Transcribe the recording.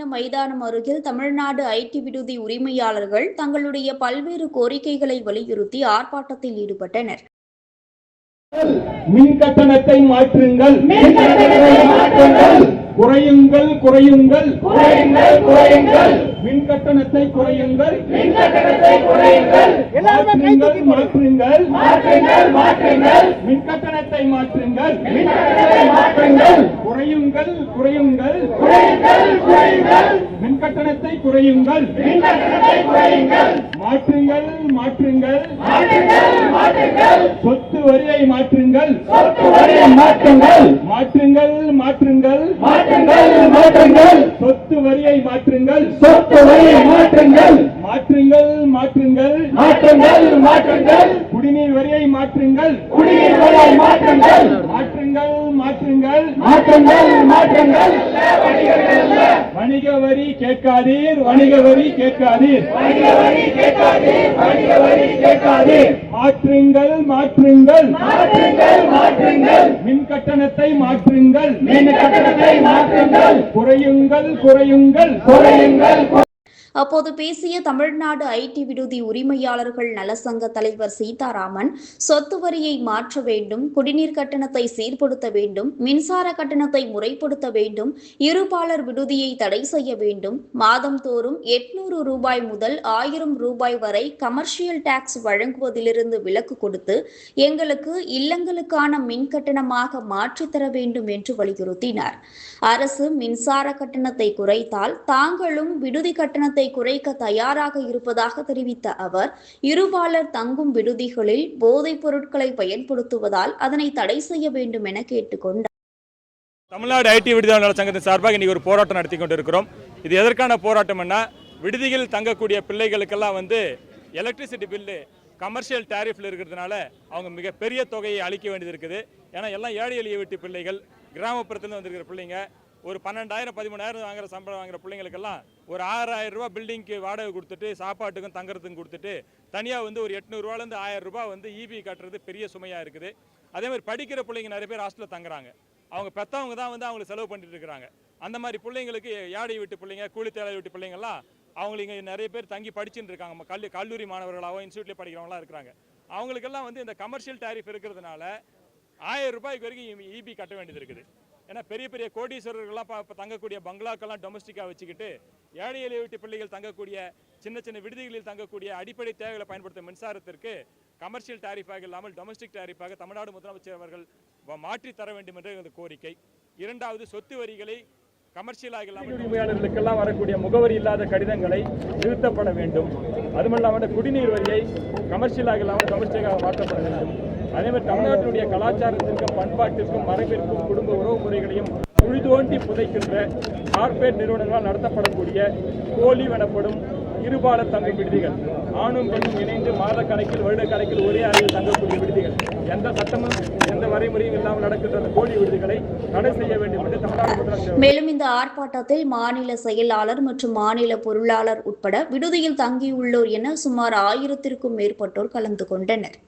நவீன மைதானம் அருகில் தமிழ்நாடு ஐடி விடுதி உரிமையாளர்கள் தங்களுடைய பல்வேறு கோரிக்கைகளை வலியுறுத்தி ஆர்ப்பாட்டத்தில் ஈடுபட்டனர். மின் கட்டணத்தை மாற்றுங்கள், குறையுங்கள் குறையுங்கள் குறையுங்கள் குறையுங்கள் மின் கட்டணத்தை குறையுங்கள், மாற்றுங்கள் மாற்றுங்கள் மாற்றுங்கள் மின் கட்டணத்தை மாற்றுங்கள், குறையுங்கள் குறையுங்கள் மின் கட்டணத்தை குறையுங்கள், மாற்றுங்கள் மாற்றுங்கள் சொத்து வரியை மாற்றுங்கள், மாற்றுங்கள் மாற்றுங்கள் சொத்து வரியை மாற்றுங்கள், மாற்றுங்கள் குடிநீர் வரியை மாற்றுங்கள், மாற்றுங்கள் வணிக வரி கேட்காதீர், மாற்றுங்கள் மின் கட்டணத்தை மாற்றுங்கள், குறையுங்கள். அப்போது பேசிய தமிழ்நாடு ஐடி விடுதி உரிமையாளர்கள் நலசங்க தலைவர் சீதாராமன், சொத்து வரியை மாற்ற வேண்டும், குடிநீர் கட்டணத்தை சீர்படுத்த வேண்டும், மின்சார கட்டணத்தை முறைப்படுத்த வேண்டும், இருபாலர் விடுதியை தடை செய்ய வேண்டும், மாதந்தோறும் 800 ரூபாய் முதல் 1000 ரூபாய் வரை கமர்ஷியல் டாக்ஸ் வழங்குவதிலிருந்து விலக்கு கொடுத்து எங்களுக்கு இல்லங்களுக்கான மின் கட்டணமாக மாற்றித்தர வேண்டும் என்று வலியுறுத்தினார். அரசு மின்சார கட்டணத்தை குறைத்தால் தாங்களும் விடுதி கட்டணத்தை குறைக்க தயாராக இருப்பதாக தெரிவித்த அவர், இருபாலர் தங்கும் விடுதிகளில் போதைப் பொருட்களை பயன்படுத்துவதால் அதனை தடை செய்ய வேண்டும் என கேட்டுக்கொண்டார். தமிழ்நாடு ஐடி விடுதியாளர் சங்கத்தின் சார்பாக இன்னைக்கு ஒரு போராட்டம் நடத்தி கொண்டிருக்கிறோம். இது எதற்கான போராட்டம்னா, விடுதியில் தங்கக்கூடிய பிள்ளைகளுக்கெல்லாம் எலக்ட்ரிசிட்டி பில்லு கமர்ஷியல் டேரிஃபில் இருக்கிறதுனால அவங்க மிகப்பெரிய தொகையை அளிக்க வேண்டியது இருக்குது. ஏன்னா எல்லாம் ஏழை எளிய வீட்டு பிள்ளைகள், கிராமப்புறத்துலேருந்து வந்திருக்கிற பிள்ளைங்க, ஒரு 12,000 13,000 வாங்குற சம்பளம் வாங்குற பிள்ளைங்களுக்கெல்லாம் ஒரு 6,000 ரூபா பில்டிங்க்கு வாடகை கொடுத்துட்டு சாப்பாட்டுக்கும் தங்குறதுக்கும் கொடுத்துட்டு தனியாக ஒரு 800 ரூபாலேருந்து 1000 ரூபாய் இபி கட்டுறது பெரிய சுமையாக இருக்குது. அதே மாதிரி படிக்கிற பிள்ளைங்க நிறைய பேர் ஹாஸ்டலில் தங்குறாங்க. அவங்க பெற்றவங்க தான் அவங்களுக்கு செலவு பண்ணிட்டு இருக்கிறாங்க. அந்த மாதிரி பிள்ளைங்களுக்கு ஏழை வீட்டு பிள்ளைங்க, கூலி தேவை வீட்டு பிள்ளைங்கள்லாம் அவங்களுக்கு நிறைய பேர் தங்கி படிச்சுட்டு இருக்காங்க. கல்லூரி மாணவர்களாகவும் இன்ஸ்டியூட்லேயே படிக்கிறவங்களாம் இருக்கிறாங்க. அவங்களுக்கெல்லாம் இந்த கமர்ஷியல் டேரிஃப் இருக்கிறதுனால 1000 ரூபாய்க்கு வரைக்கும் இபி கட்ட வேண்டியது இருக்குது. ஏன்னா பெரிய பெரிய கோடீஸ்வரர்கள்லாம் தங்கக்கூடிய பங்களாக்கெல்லாம் டொமஸ்டிக்காக வச்சுக்கிட்டு ஏழை எளிய வீட்டு பிள்ளைகள் தங்கக்கூடிய சின்ன சின்ன விடுதிகளில் தங்கக்கூடிய அடிப்படை தேவைகளை பயன்படுத்தும் மின்சாரத்திற்கு கமர்ஷியல் டேரிஃபாக இல்லாமல் டொமஸ்டிக் டேரிஃபாக தமிழ்நாடு முதலமைச்சர் அவர்கள் மாற்றி தர வேண்டும் என்ற கோரிக்கை. இரண்டாவது, சொத்து வரிகளை கமர்ஷியலாக இல்லாமல் உரிமையாளர்களுக்கெல்லாம் வரக்கூடிய முகவரி இல்லாத கடிதங்களை நிறுத்தப்பட வேண்டும். அதுமல்லாமல் குடிநீர் வரியை கமர்ஷியலாக இல்லாமல் டொமஸ்டிக்காக மாற்றப்பட வேண்டும். அதே மாதிரி தமிழ்நாட்டினுடைய கலாச்சாரத்திற்கும் பண்பாட்டிற்கும் மரபிற்கும் குடும்ப உறவு முறைகளையும் குழி தோண்டி புதைக்கின்ற கார்ப்பரேட் நிறுவனங்களால் நடத்தப்படக்கூடிய போலி எனப்படும் இருபாலர் தங்கும் விடுதிகள், ஆணும் பெண்ணும் இணைந்து மாத கணக்கில் வருட கணக்கில் ஒரே அறையில் தங்கக்கூடிய விடுதிகள், எந்த சட்டமும் எந்த வரைமுறையும் இல்லாமல் நடக்கின்ற போலி விடுதிகளை தடை செய்ய வேண்டும் என்று தமிழ்நாடு முதலமைச்சர். மேலும் இந்த ஆர்ப்பாட்டத்தில் மாநில செயலாளர் மற்றும் மாநில பொருளாளர் உட்பட விடுதியில் தங்கியுள்ளோர் என சுமார் 1000க்கும் மேற்பட்டோர் கலந்து கொண்டனர்.